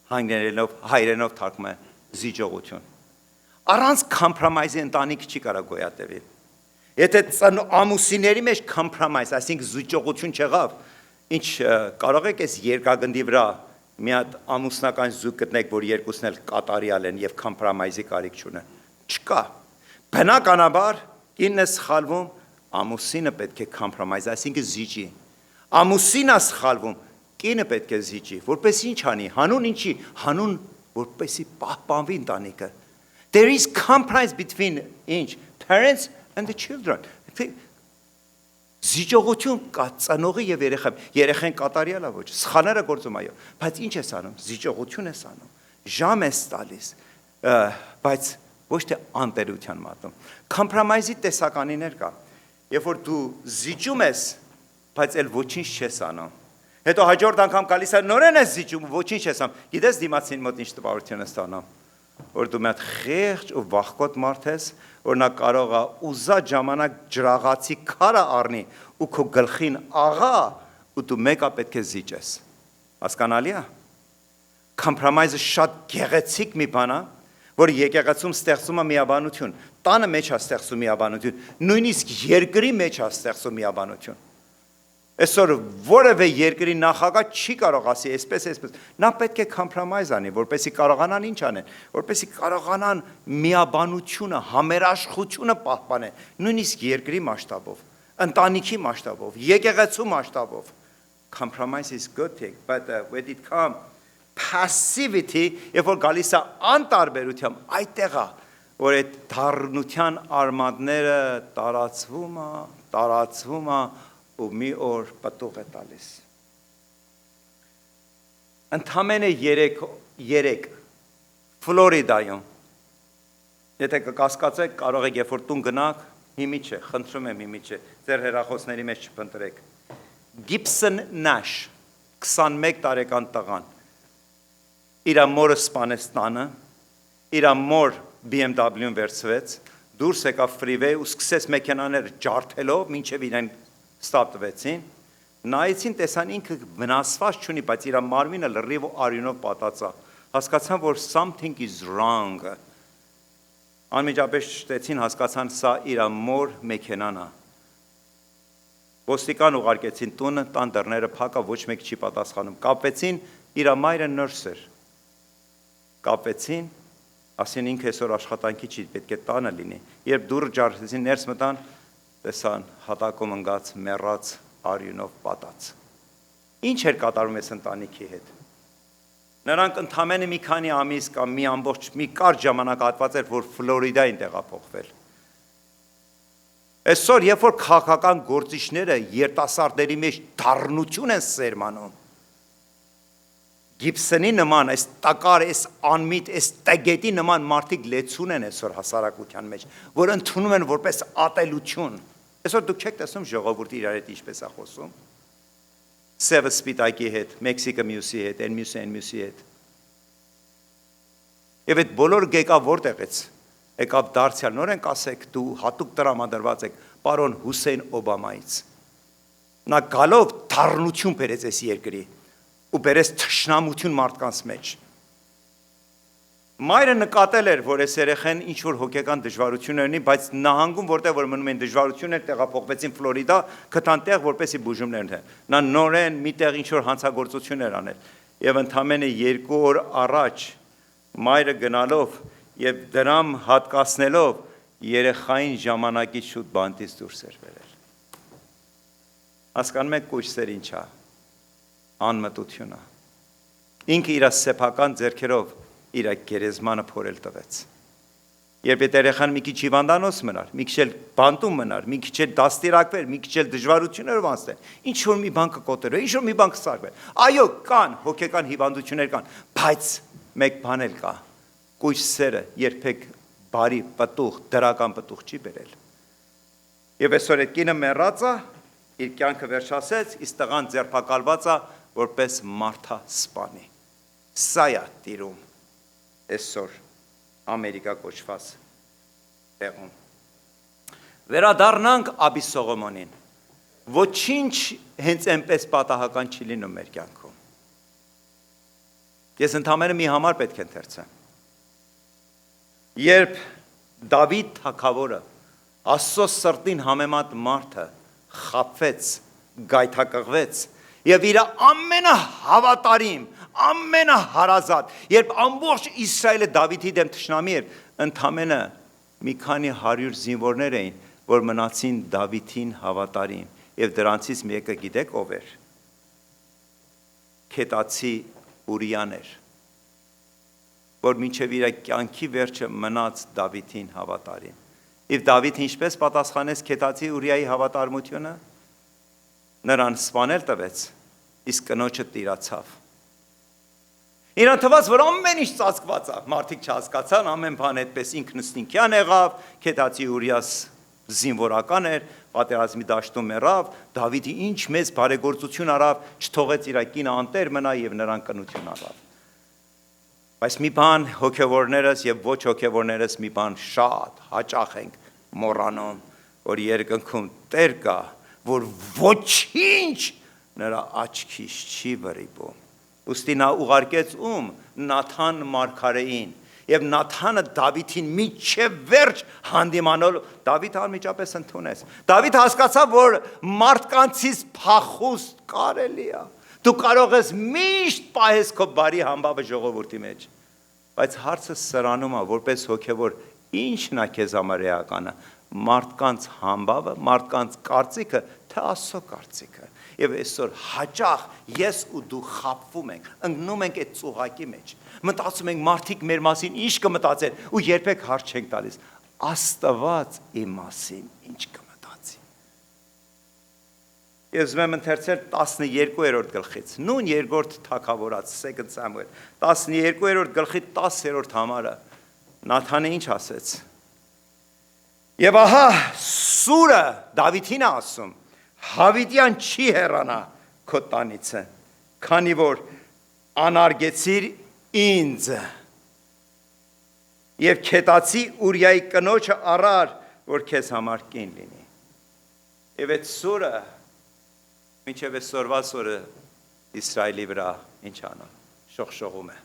հայերենով թարգում է զիջողություն։ Առանց compromise-ի ընտանիք չի կարող գոյատևի։ Եթե ամուսինների մեջ compromise, այսինքն զիջողություն չեղավ, ինչ կարող եք այս երկագնդի վրա մի հատ ամուսնական զույգ գտնեք, որ երկուսն էլ կատարյալ են եւ compromise-ի կարիք չունեն։ Չկա։ Բնականաբար ինը սխալվում, ամուսինը պետք է compromise, այսինքն զիջի։ Ամուսինը սխալվում, կինը պետք է զիջի, որպես ինչ անի, հանուն ինչի, հանուն որպեսի պահպանվի ընտանիքը։ There is compromise between parents and the children. Զիջողություն կա ծնողի եւ երեխեն կատարյալ է ոչ, սխալները գործում այո, բայց ինչ ես անում, զիջողություն ես անում, ժամ ես տալիս, բայց ոչ թե անտերության մատում։ Compromise-ի տեսականիներ կա, երբ որ դու զիջում ես, բայց էլ ոչինչ չես անում։ Հետո հաջորդ անգամ գալիս է նորեն ես զիջում, ոչինչ չես անում։ Գիտես դիմացին մոտ ինչ տպավորություն ես ստանում, որ դու մի հատ խեղճ ու վախկոտ մարդ ես, որ նա կարող է ուզած ժամանակ ջրաղացի քարը առնի ու քո գլխին աղա ու դու մեկը պետք է զիջես։ Հասկանալի է։ Compromise-ը շատ գեղեցիկ մի բան է, որ եկեղեցում ստեղծում է միաբանություն, տանը մեջ է ստեղծում միաբանություն, նույնիսկ երկրի մեջ է ստեղծում միաբանություն։ Այսօր որևէ երկրի նախագահ չի կարող ասի այսպես, նա պետք է compromise անի, որպեսզի կարողանան ինչ անեն, որպեսզի կարողանան միաբանությունը, համերաշխությունը պահպանեն, նույնիսկ երկրի մասշտաբով, ընտանիքի մասշտաբով, եկեղեցու մասշտաբով։ Compromise is good thing, but when it come passivity, երբ որ գալիս է անտարբերությամբ, այդտեղ է, որ այդ դառնության արմատները տարածվում է ու մի օր պատուղ է տալիս։ Ընդամենը երեք Ֆլորիդայում, եթե կկասկածեք, կարող եք երբ որ տուն գնաք, հիմի չէ, խնդրում եմ հիմի չէ, ձեր հեռախոսների մեջ չփնտրեք։ Գիբսոն Նաշ, 21 տարեկան տղան, իր մորը սպանեց տանը, իր մոր BMW-ն վերցվեց, դուրս եկավ ֆրիվեյ ու սկսեց մեքենաներ ջարդելով, մինչև իրեն ստապտվեցին, նայեցին տեսան ինքը վնասված չունի, բայց իր մարմինը լրիվ ու արյունով պատած է, հասկացան, որ something is wrong, անմիջապես շտեցին, հասկացան, սա իր մոր մեքենան է, ոստիկան ուղարկեցին տունը, տան դռները փակա, ոչ մեկ չի պատասխանում, կապվեցին, իր մայրը նրս էր, կապվեցին, ասին ինքը այսօր աշխատանքի չի, պետք է տանը լինի, երբ դուռը ջարդեցին, ներս մտան, տեսան հատակում ընկած, մեռած, արյունով պատած։ Ինչ էր կատարում այս ընտանիքի հետ։ Նրանք ընդամենը մի քանի ամիս կամ մի ամբողջ մի կարճ ժամանակ հատված էր, որ Ֆլորիդային տեղափոխվել։ Այսօր երբ որ քաղաքական գործիչները երիտասարդների մեջ դառնություն են սերմանում, Գիբսոնի նման, այս տակար, այս անմիտ, այս տագետի նման մարդիկ լեցուն են այսօր հասարակության մեջ, որ ընդունում են որպես ատելություն։ Այսօր դուք չեք տեսնում ժողովուրդը իրար հետ ինչպես է խոսում։ Սևը սպիտակի հետ, Մեքսիկը մյուսի հետ, այն մյուսի հետ։ Եվ այդ բոլոր եկավ որտեղից։ Եկավ դարձյալ նորեն կասեք դու հատուկ տրամադրված եք պարոն Հուսեյն Օբամայից։ Նա գալով դառնություն բերեց այս երկրի ու բերեց թշնամություն մարդկանց մեջ։ Մայրը նկատել էր, որ այս երեխեն ինչ-որ հոգեկան դժվարություններ ունի, բայց նահանգում, որտեղ որ մնում են դժվարություններ, տեղափոխվեցին Ֆլորիդա, գտան տեղ, որպեսզի բուժումներ ունենան։ Նա նորեն միտեղ ինչ-որ հանցագործություններ անել։ Եվ ընդամենը 2 օր առաջ մայրը գնալով եւ դրամ հատկացնելով երեխային ժամանակից շուտ բանտից դուրս էր բերել։ Հասկանում եք կույսեր ինչ է։ Անմտությունը։ Ինքը իր սեփական ձեռքերով իր գերեզմանը փորել տվեց։ Երբ այդ երեխան մի քիչ հիվանդանոց մնար, մի քիչ էլ բանտում մնար, մի քիչ էլ դաստիարակվեր, մի քիչ էլ դժվարություններով անցներ, ինչ որ մի բան կկոտրեր, ինչ որ մի բան կսարվեր։ Այո, կան հոգեկան հիվանդություններ կան, բայց մեկ բան էլ կա։ Կույսերը երբեք բարի պտուղ, դրական պտուղ չի բերել։ Եվ այսօր այդ կինը մեռած է, իր կյանքը վերջացեց, իսկ տղան ձերբակալված է որպես մարդասպանի։ Սա է տիրում այսօր Ամերիկա կոչված տեղում։ Վերադառնանք Աբիսողոմոնին։ Ոչինչ հենց այնպես պատահական չի լինում մեր կյանքում։ Ես ընդհանրապես մի համար պետք է ընթերցեմ։ Երբ Դավիթ թագավորը Աստծո սրտին համեմատ մարդը խաբվեց, գայթակղվեց եւ իր ամենահավատարիմ, ամենահարազատ, երբ ամբողջ Իսրայելը Դավիթի դեմ թշնամի էր, ընդամենը մի քանի 100 զինվորներ էին, որ մնացին Դավիթին հավատարիմ, եւ դրանցից մեկը գիտեք ով էր։ Քետացի Ուրիան էր, որ մինչև իր կյանքի վերջը մնաց Դավիթին հավատարիմ։ Եվ Դավիթը ինչպես պատասխանեց Քետացի Ուրիայի հավատարմությունը, նրան սպանել տվեց, իսկ կնոջը տիրացավ։ Իրան թվաց, որ ամեն ինչ ծածկված է, մարդիկ չհասկացան, ամեն բան այդպես ինքնըստինքյան եղավ, Քետացի Ուրիաս զինվորական էր, պատերազմի դաշտում մեռավ, Դավիթը ինչ մեծ բարեգործություն արավ, չթողեց իր կինը անտեր մնա եւ նրան կնություն արավ։ Բայց մի բան հոգևորներս եւ ոչ հոգևորներս մի բան շատ հաճախ ենք մոռանում, որ երկնքում Տեր կա, որ ոչինչ նրա աչքից չի վրիպում։ Ուստի նա ուղարկեց ում Նաթան մարգարեին, եւ Նաթանը Դավիթին միջև վերջ հանդիմանալ, Դավիթը անմիջապես ընդունեց։ Դավիթը հասկացավ, որ մարդկանցից փախուստ կարելի է։ Դու կարող ես միշտ պահես քո բարի համբավը ժողովրդի մեջ։ Բայց հարցը սրանում է, որպես հոգևոր, ի՞նչն է քեզ համար էականը։ Մարդկանց համբավը, մարդկանց կարծիքը, թե Աստծո կարծիքը։ Եվ այսօր հաճախ ես ու դու խաբվում ենք, ընկնում ենք այդ ծուղակի մեջ։ Մտածում ենք մարդիկ մեր մասին ինչ կմտածեն ու երբեք հարց չենք տալիս։ Աստված իմ մասին ինչ կմտածի։ Ես ուզում եմ ընթերցել 12-րդ գլխից, նույն երկրորդ թագավորաց, 2 Սամուել, 12-րդ գլխի 10-րդ համարը, Նաթանը ինչ ասեց։ Եվ ահա սուրը Դավիթին է ասում, Հավիտյան չի հեռանա քո տանիցը, քանի որ անարգեցիր ինձ եւ Քետացի Ուրիայի կնոջը առար, որ քեզ համար կին լինի։ Եվ այդ սուրը մինչև այսօրվա սուրը Իսրայելի վրա ինչ անում, շողշողում է։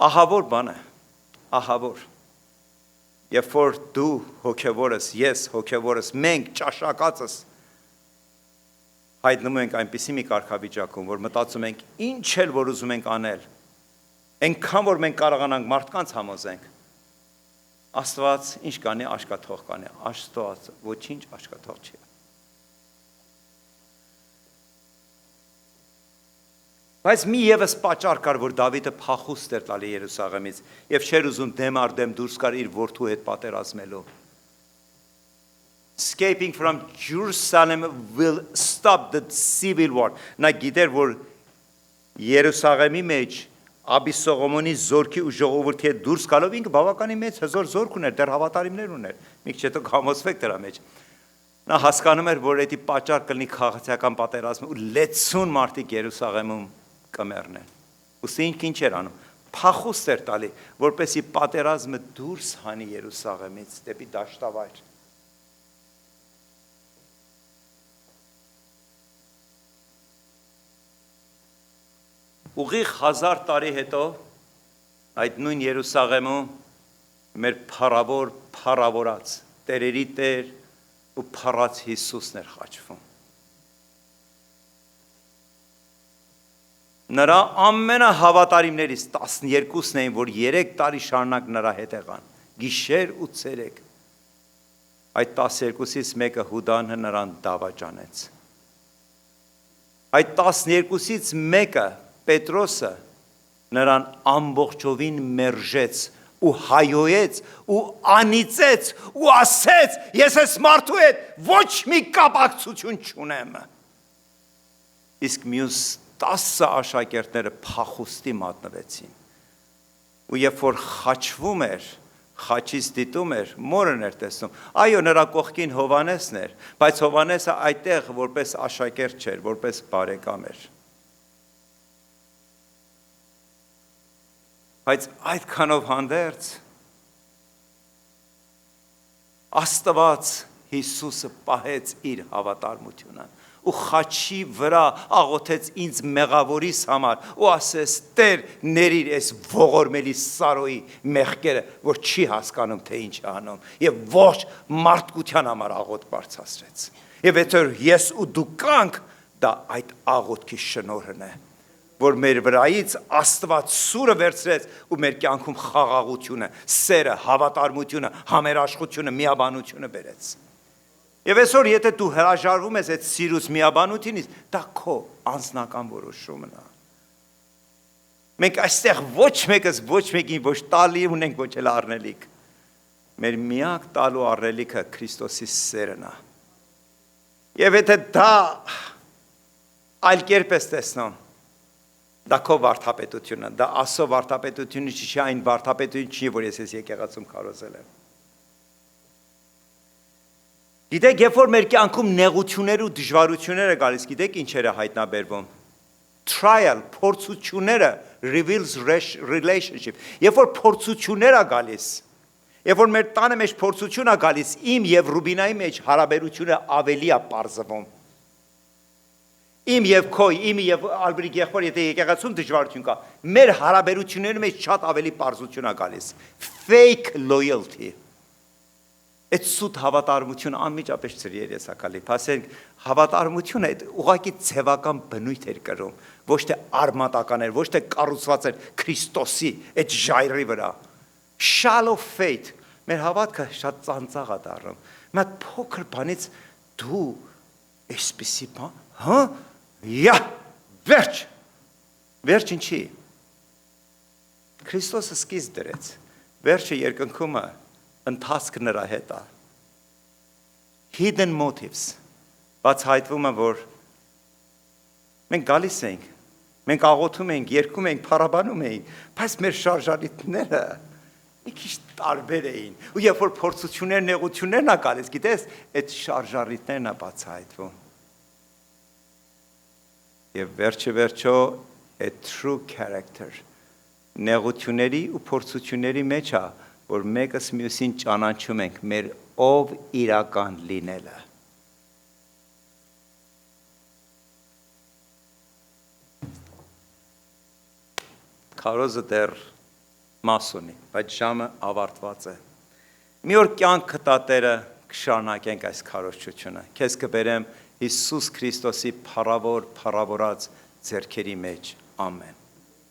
Ահավոր բան է, ահավոր։ Երբ որ դու հոգևորս, ես հոգևորս, մենք ճաշակածս հայտնում ենք այնպիսի մի կարգավիճակում, որ մտածում ենք ինչ էլ որ ուզում ենք անել, այնքան որ մենք կարողանանք մարդկանց համոզենք, Աստված ինչ կանի, աշկաթող կանի, Աստված ոչինչ աշկաթող չի։ Բայց մի ևս պատճառ կար, որ Դավիթը փախուստ էր տալի Երուսաղեմից եւ չէր ուզում դեմ առ դեմ դուրս գալ իր որդու հետ պատերազմելու։ Escaping from Jerusalem will stop the civil war. Նա գիտեր, որ Երուսաղեմի մեջ Աբիսողոմոնի զորքի ու ժողովրդի հետ դուրս գալով ինքը բավականին մեծ հզոր զորք ուներ, դեռ հավատարիմներ ուներ։ Միք չէ դուք համոզվեք դրա մեջ։ Նա հասկանում էր, որ դա պատճառ կլինի քաղաքական պատերազմը ու լեցուն մարդիկ Երուսաղեմում կմեռնեն։ Ուստի ինչ էր անում։ Փախուստ էր տալի, որպեսզի պատերազմը դուրս հանի Երուսաղեմից դեպի դաշտավայր։ Ուղիղ 1000 տարի հետո այդ նույն Երուսաղեմում մեր փառավորած տերերի տեր ու փառած Հիսուսն էր խաչվում։ Նրա ամենահավատարիմներից 12-ն էին, որ 3 տարի շարունակ նրա հետ եղան, գիշեր ու ցերեկ։ Այդ 12-ից մեկը Հուդանը նրան դավաճանեց։ Այդ 12-ից մեկը Պետրոսը նրան ամբողջովին մերժեց ու հայոյեց ու անիծեց ու ասեց. ես այս մարդու հետ ոչ մի կապակցություն չունեմ։ Իսկ մյուս 10 աշակերտները փախուստի մատնվեցին։ Ու երբ որ խաչվում էր, խաչից դիտում էր, մորն էր տեսնում։ Այո, նրա կողքին Հովհաննեսն էր, բայց Հովհաննեսը այդտեղ որպես աշակերտ չէր, որպես բարեկամ էր։ Բայց այդքանով հանդերձ Աստված Հիսուսը պահեց իր հավատարմությունը ու խաչի վրա աղոթեց ինձ մեղավորիս համար ու ասես Տեր ներիր այս ողորմելի Սարոյի մեղքերը, որ չի հասկանում թե ինչ է անում եւ ոչ մարդկության համար աղոթ բարձրացրեց։ Եվ եթե ես ու դու կանք, դա այդ աղոթքի շնորհն է, որ մեր վրայից Աստված սուրը վերցրեց ու մեր կյանքում խաղաղությունը, սերը, հավատարմությունը, համերաշխությունը, միաբանությունը բերեց։ Եվ այսօր եթե դու հրաժարվում ես այդ սիրուց միաբանությունից, դա քո անձնական որոշումն է։ Մենք այստեղ ոչ մեկս ոչ մեկին ոչ տալի ունենք, ոչ էլ առնելիք։ Մեր միակ տալու առնելիքը Քրիստոսի սերն է։ Եվ եթե դա այլ կերպ ես տեսնում, դա քո վարդապետությունը, դա Աստծո վարդապետությունը չի, այն վարդապետությունը չի, որ ես եկեղեցում քարոզել եմ։ Գիտեք, երբ որ մեր կյանքում նեղություններ ու դժվարություններ գալիս, գիտեք ինչեր է հայտնաբերվում։ Trial, փորձությունները reveals relationship։ Երբ որ փորձություններ է գալիս, երբ որ մեր տանը մեջ փորձություն է գալիս, իմ եւ Ռուբինայի մեջ հարաբերությունը ավելի է պարզվում։ Իմ եւ քո, իմ եւ Ալբրիգ եղբոր, եթե եկեղեցում դժվարություն կա, մեր հարաբերությունների մեջ շատ ավելի պարզություն է գալիս։ Fake loyalty։ Այդ սուտ հավատարմությունը անմիջապես ծրի երեսակալի։ Ասենք, հավատարմությունը այդ ուղղակի ցևական բնույթ էր կրում, ոչ թե արմատական էր, ոչ թե կառուցված էր Քրիստոսի այդ ժայռի վրա։ Shallow faith։ Մեր հավատքը շատ ծանծաղ է դառնում։ Մի հատ փոքր բանից դու այսպեսի բան, հա? Ja, վերջ ինչի։ Քրիստոսը սկիզբ դրեց։ Վերջը երկնքումը ընթացք նրա հետ է։ Hidden motives։ Բացահայտվում է, որ մենք գալիս ենք, մենք աղոթում ենք, երգում ենք, փառաբանում ենք, բայց մեր շարժառիթները մի քիչ տարբեր էին։ Ու երբ որ փորձություններ, նեղություններն ա գալիս, գիտես, այդ շարժառիթներն ա բացահայտվում։ Եվ վերջը a true character նեղությունների ու փորձությունների մեջ է, որ մեկս մյուսին ճանաչում ենք մեր ով իրական լինելը։ Քարոզը դեռ մաս ունի, բայց ժամը ավարտված է։ Մի օր կյանքը տատերը կշարունակենք այս քարոզչությունը։ Քեզ կբերեմ Հիսուս Քրիստոսի փառավոր փառավորած ձեռքերի մեջ։ Ամեն։